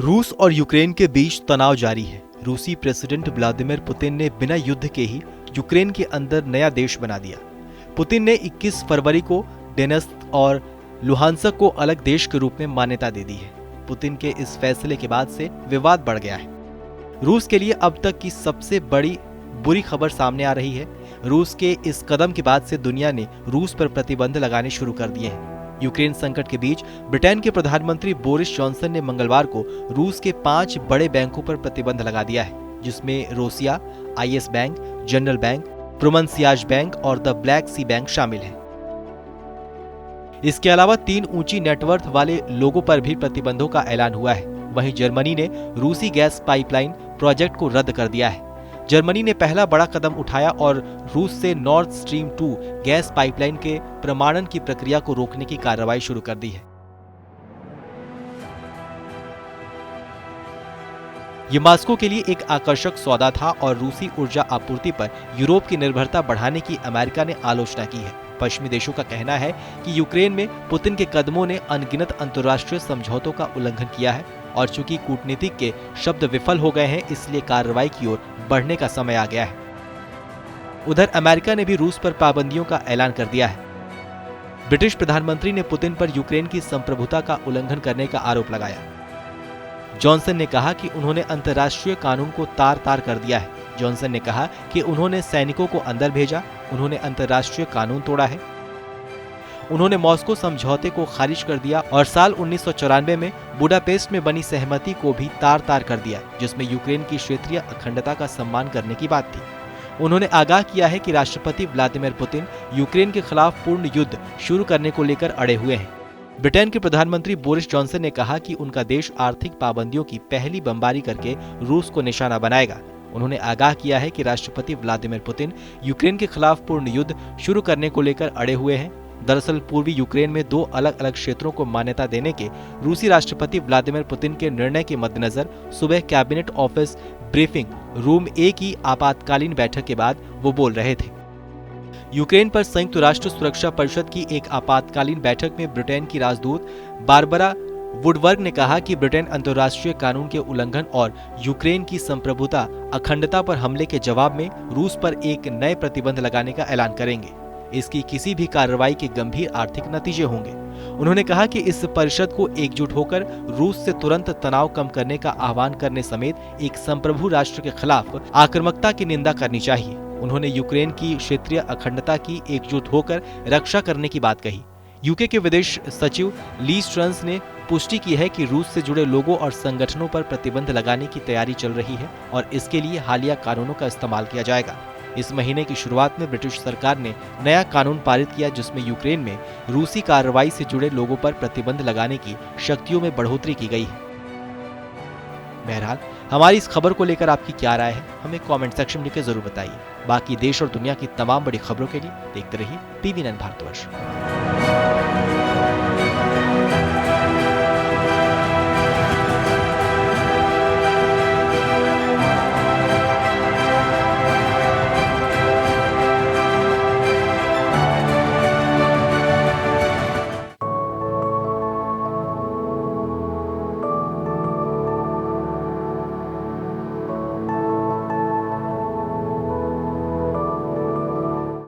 रूस और यूक्रेन के बीच तनाव जारी है। रूसी प्रेसिडेंट व्लादिमीर पुतिन ने बिना युद्ध के ही यूक्रेन के अंदर नया देश बना दिया। पुतिन ने 21 फरवरी को डोनेत्स्क और लुहांस्क को अलग देश के रूप में मान्यता दे दी है। पुतिन के इस फैसले के बाद से विवाद बढ़ गया है। रूस के लिए अब तक की सबसे बड़ी बुरी खबर सामने आ रही है। रूस के इस कदम के बाद से दुनिया ने रूस पर प्रतिबंध लगाने शुरू कर दिए हैं। यूक्रेन संकट के बीच ब्रिटेन के प्रधानमंत्री बोरिस जॉनसन ने मंगलवार को रूस के 5 बड़े बैंकों पर प्रतिबंध लगा दिया है, जिसमें Rossiya, IS bank, general bank, Promsvyaz bank और द ब्लैक सी बैंक शामिल हैं। इसके अलावा 3 ऊंची नेटवर्थ वाले लोगों पर भी प्रतिबंधों का ऐलान हुआ है। वहीं जर्मनी ने रूसी गैस पाइपलाइन प्रोजेक्ट को रद्द कर दिया है। जर्मनी ने पहला बड़ा कदम उठाया और रूस से नॉर्थ स्ट्रीम 2 गैस पाइपलाइन के प्रमाणन की प्रक्रिया को रोकने की कार्रवाई शुरू कर दी है। ये मॉस्को के लिए एक आकर्षक सौदा था और रूसी ऊर्जा आपूर्ति पर यूरोप की निर्भरता बढ़ाने की अमेरिका ने आलोचना की है। पश्चिमी देशों का कहना है कि यूक्रेन में पुतिन के कदमों ने अनगिनत अंतर्राष्ट्रीय समझौतों का उल्लंघन किया है और चूंकि कूटनीतिक के शब्द विफल हो गए हैं, इसलिए कार्रवाई की ओर बढ़ने का समय आ गया है। उधर अमेरिका ने भी रूस पर पाबंदियों का ऐलान कर दिया है। ब्रिटिश प्रधानमंत्री ने पुतिन पर यूक्रेन की संप्रभुता का उल्लंघन करने का आरोप लगाया। जॉनसन ने कहा कि उन्होंने अंतर्राष्ट्रीय कानून को तार-तार कर दिया है। जॉनसन ने कहा कि उन्होंने सैनिकों को अंदर भेजा, उन्होंने अंतर्राष्ट्रीय कानून तोड़ा है, उन्होंने मॉस्को समझौते को खारिज कर दिया और साल 1994 में बुडापेस्ट में बनी सहमति को भी तार-तार कर दिया, जिसमें यूक्रेन की क्षेत्रीय अखंडता का सम्मान करने की बात थी। उन्होंने आगाह किया है कि राष्ट्रपति व्लादिमीर पुतिन यूक्रेन के खिलाफ पूर्ण युद्ध शुरू करने को लेकर अड़े हुए हैं। ब्रिटेन के प्रधानमंत्री बोरिस जॉनसन ने कहा कि उनका देश आर्थिक पाबंदियों की पहली बमबारी करके रूस को निशाना बनाएगा। उन्होंने आगाह किया है कि राष्ट्रपति व्लादिमीर पुतिन यूक्रेन के खिलाफ पूर्ण युद्ध शुरू करने को लेकर अड़े हुए हैं। दरअसल पूर्वी यूक्रेन में 2 अलग-अलग क्षेत्रों को मान्यता देने के रूसी राष्ट्रपति व्लादिमीर पुतिन के निर्णय के मद्देनजर सुबह cabinet office briefing room A की आपातकालीन बैठक के बाद वो बोल रहे थे। यूक्रेन पर संयुक्त राष्ट्र सुरक्षा परिषद की एक आपातकालीन बैठक में ब्रिटेन की राजदूत बारबरा वुडवर्ग ने कहा कि ब्रिटेन अंतर्राष्ट्रीय कानून के उल्लंघन और यूक्रेन की संप्रभुता अखंडता पर हमले के जवाब में रूस पर एक नए प्रतिबंध लगाने का ऐलान करेंगे। इसकी किसी भी कार्रवाई के गंभीर आर्थिक नतीजे होंगे। उन्होंने कहा कि इस परिषद को एकजुट होकर रूस से तुरंत तनाव कम करने का आह्वान करने समेत एक संप्रभु राष्ट्र के खिलाफ आक्रामकता की निंदा करनी चाहिए। उन्होंने यूक्रेन की क्षेत्रीय अखंडता की एकजुट होकर रक्षा करने की बात कही। यूके के विदेश सचिव ली स्ट्रन्स ने पुष्टि की है कि रूस से जुड़े लोगों और संगठनों पर प्रतिबंध लगाने की तैयारी चल रही है और इसके लिए हालिया कानूनों का इस्तेमाल किया जाएगा। इस महीने की शुरुआत में ब्रिटिश सरकार ने नया कानून पारित किया, जिसमें यूक्रेन में रूसी कार्रवाई से जुड़े लोगों पर प्रतिबंध लगाने की शक्तियों में बढ़ोतरी की गई है। बहरहाल हमारी इस खबर को लेकर आपकी क्या राय है, हमें कमेंट सेक्शन में लिखकर जरूर बताइए। बाकी देश और दुनिया की तमाम बड़ी खबरों के लिए देखते रहिए PV9 भारतवर्ष।